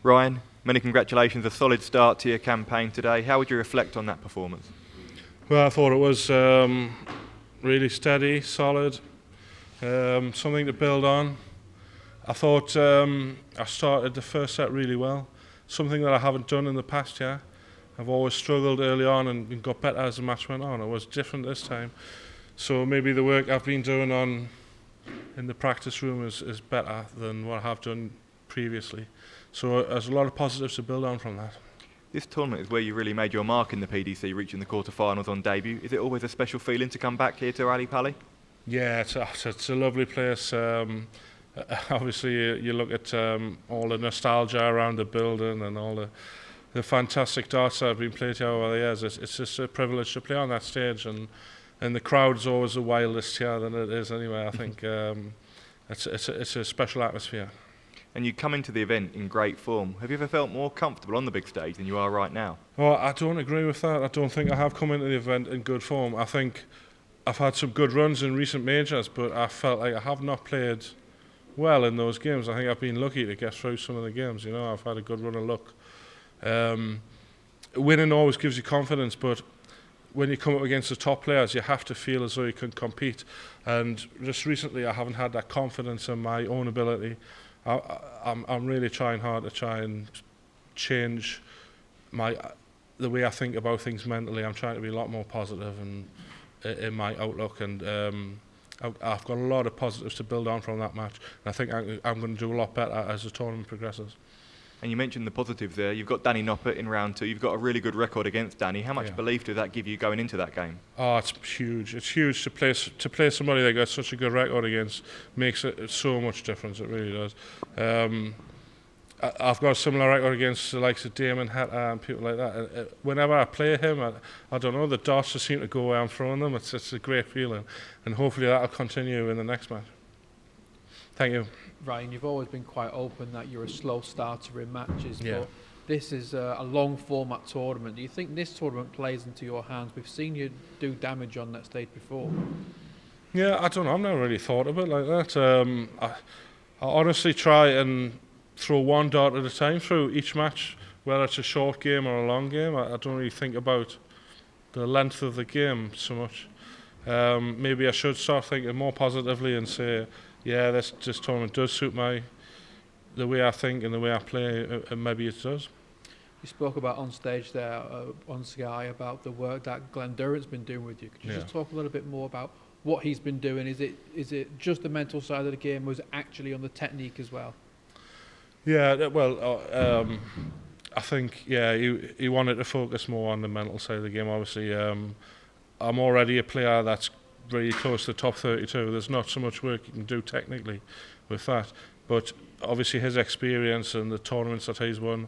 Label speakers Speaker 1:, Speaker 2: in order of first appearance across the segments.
Speaker 1: Ryan, many congratulations, a solid start to your campaign today. How would you reflect on that performance?
Speaker 2: Well, I thought it was really steady, solid, something to build on. I thought I started the first set really well, something that I haven't done in the past year. I've always struggled early on and got better as the match went on. It was different this time. So maybe the work I've been doing in the practice room is better than what I have done previously. So there's a lot of positives to build on from that.
Speaker 1: This tournament is where you really made your mark in the PDC, reaching the quarterfinals on debut. Is it always a special feeling to come back here to Ali Pali?
Speaker 2: Yeah, it's a lovely place. Obviously, you look at all the nostalgia around the building and all the fantastic darts that have been played here over the years. It's just a privilege to play on that stage, and the crowd's always the wildest here than it is anyway. I think it's a special atmosphere.
Speaker 1: And you come into the event in great form. Have you ever felt more comfortable on the big stage than you are right now?
Speaker 2: Well, I don't agree with that. I don't think I have come into the event in good form. I think I've had some good runs in recent majors, but I felt like I have not played well in those games. I think I've been lucky to get through some of the games. You know, I've had a good run of luck. Winning always gives you confidence, but when you come up against the top players, you have to feel as though you can compete. And just recently, I haven't had that confidence in my own ability. I'm really trying hard to try and change the way I think about things mentally. I'm trying to be a lot more positive in my outlook, and I've got a lot of positives to build on from that match. And I think I'm going to do a lot better as the tournament progresses.
Speaker 1: And you mentioned the positives there. You've got Danny Noppert in round 2. You've got a really good record against Danny. How much belief does that give you going into that game?
Speaker 2: Oh, it's huge. It's huge to play somebody that got such a good record against. Makes it so much difference. It really does. I've got a similar record against the likes of Damon Hatter and people like that. Whenever I play him, I don't know, the darts just seem to go where I'm throwing them. It's a great feeling, and hopefully that'll continue in the next match. Thank you.
Speaker 3: Ryan, you've always been quite open that you're a slow starter in matches,
Speaker 2: Yeah.
Speaker 3: but this is a long format tournament. Do you think this tournament plays into your hands? We've seen you do damage on that stage before.
Speaker 2: Yeah, I don't know. I've never really thought of it like that. I honestly try and throw one dart at a time through each match, whether it's a short game or a long game. I don't really think about the length of the game so much. Maybe I should start thinking more positively and say, yeah, this tournament does suit the way I think and the way I play, and maybe it does.
Speaker 3: You spoke about on stage there, on Sky, about the work that Glen Durrant's been doing with you. Could you just talk a little bit more about what he's been doing? Is it just the mental side of the game, or is it actually on the technique as well?
Speaker 2: Yeah, well, I think, he wanted to focus more on the mental side of the game. Obviously, I'm already a player that's really close to the top 32. There's not so much work you can do technically with that, but obviously his experience and the tournaments that he's won,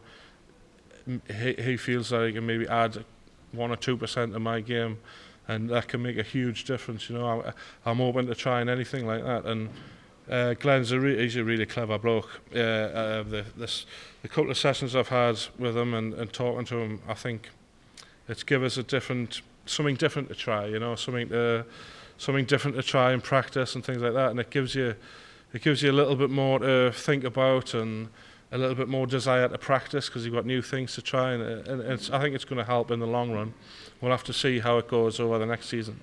Speaker 2: he feels like he can maybe add 1 or 2% to my game, and that can make a huge difference. You know, I'm open to trying anything like that, and Glen's he's a really clever bloke. The couple of sessions I've had with him and talking to him, I think it's given us something different to try. You know, something different to try and practice and things like that, and it gives you a little bit more to think about and a little bit more desire to practice, because you've got new things to try, and I think it's going to help in the long run. We'll have to see how it goes over the next season.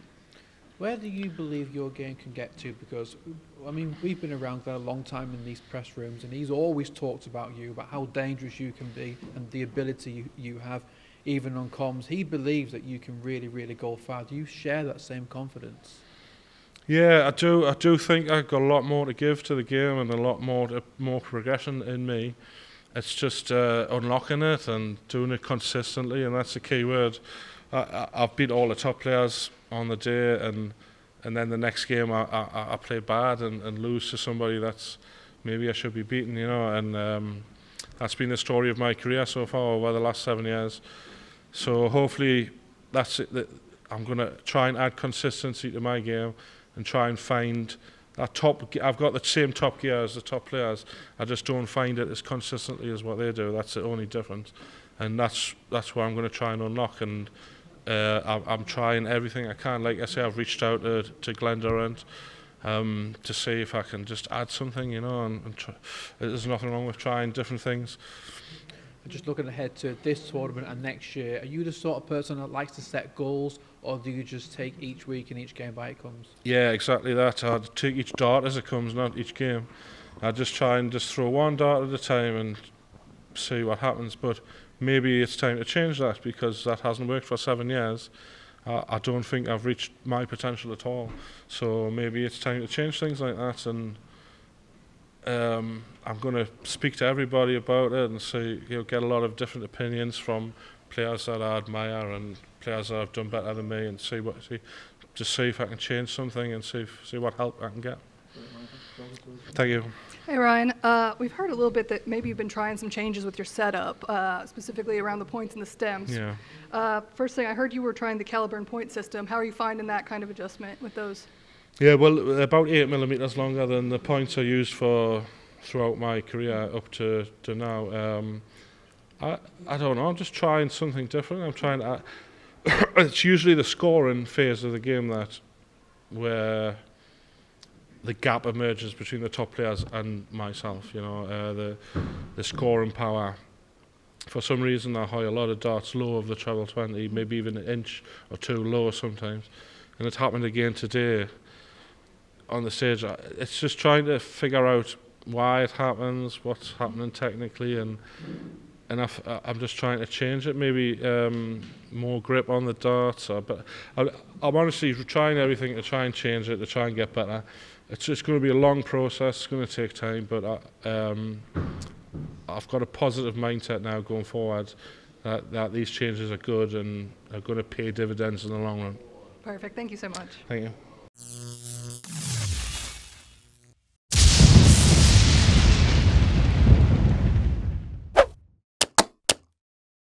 Speaker 3: Where do you believe your game can get to? Because, I mean, we've been around for a long time in these press rooms, and he's always talked about you, about how dangerous you can be and the ability you have, even on comms. He believes that you can really, really go far. Do you share that same confidence?
Speaker 2: Yeah, I do think I've got a lot more to give to the game and a lot more progression in me. It's just unlocking it and doing it consistently, and that's the key word. I've beat all the top players on the day, and then the next game I play bad and lose to somebody that's maybe I should be beating, you know, and that's been the story of my career so far over the last 7 years. So hopefully that's it. I'm going to try and add consistency to my game and try and find that top. I've got the same top gear as the top players. I just don't find it as consistently as what they do. That's the only difference, and that's what I'm going to try and unlock. And I'm trying everything I can. Like I say, I've reached out to Glen Durrant to see if I can just add something, you know. And there's nothing wrong with trying different things.
Speaker 3: and just looking ahead to this tournament and next year, are you the sort of person that likes to set goals, or do you just take each week and each game by it comes?
Speaker 2: Yeah, exactly that. I take each dart as it comes, not each game. I just try and just throw one dart at a time and see what happens. But maybe it's time to change that, because that hasn't worked for 7 years. I don't think I've reached my potential at all. So maybe it's time to change things like that. And I'm going to speak to everybody about it and see, get a lot of different opinions from players that I admire and players that have done better than me, and see if I can change something and see what help I can get. Thank you.
Speaker 4: Hey Ryan, we've heard a little bit that maybe you've been trying some changes with your setup, specifically around the points and the stems.
Speaker 2: Yeah.
Speaker 4: First thing, I heard you were trying the Caliburn point system. How are you finding that kind of adjustment with those?
Speaker 2: Yeah, well, about 8 millimeters longer than the points I used for throughout my career up to now. I don't know, I'm just trying something different. I'm trying to... it's usually the scoring phase of the game where the gap emerges between the top players and myself. The scoring power. For some reason, I hit a lot of darts low of the treble 20, maybe even an inch or two low sometimes. And it happened again today on the stage. It's just trying to figure out why it happens, what's happening technically, and I'm just trying to change it. Maybe more grip on the darts. But I'm honestly trying everything to try and change it, to try and get better. It's just going to be a long process. It's going to take time, but I've got a positive mindset now going forward that these changes are good and are going to pay dividends in the long run.
Speaker 4: Perfect. Thank you so much.
Speaker 2: Thank you.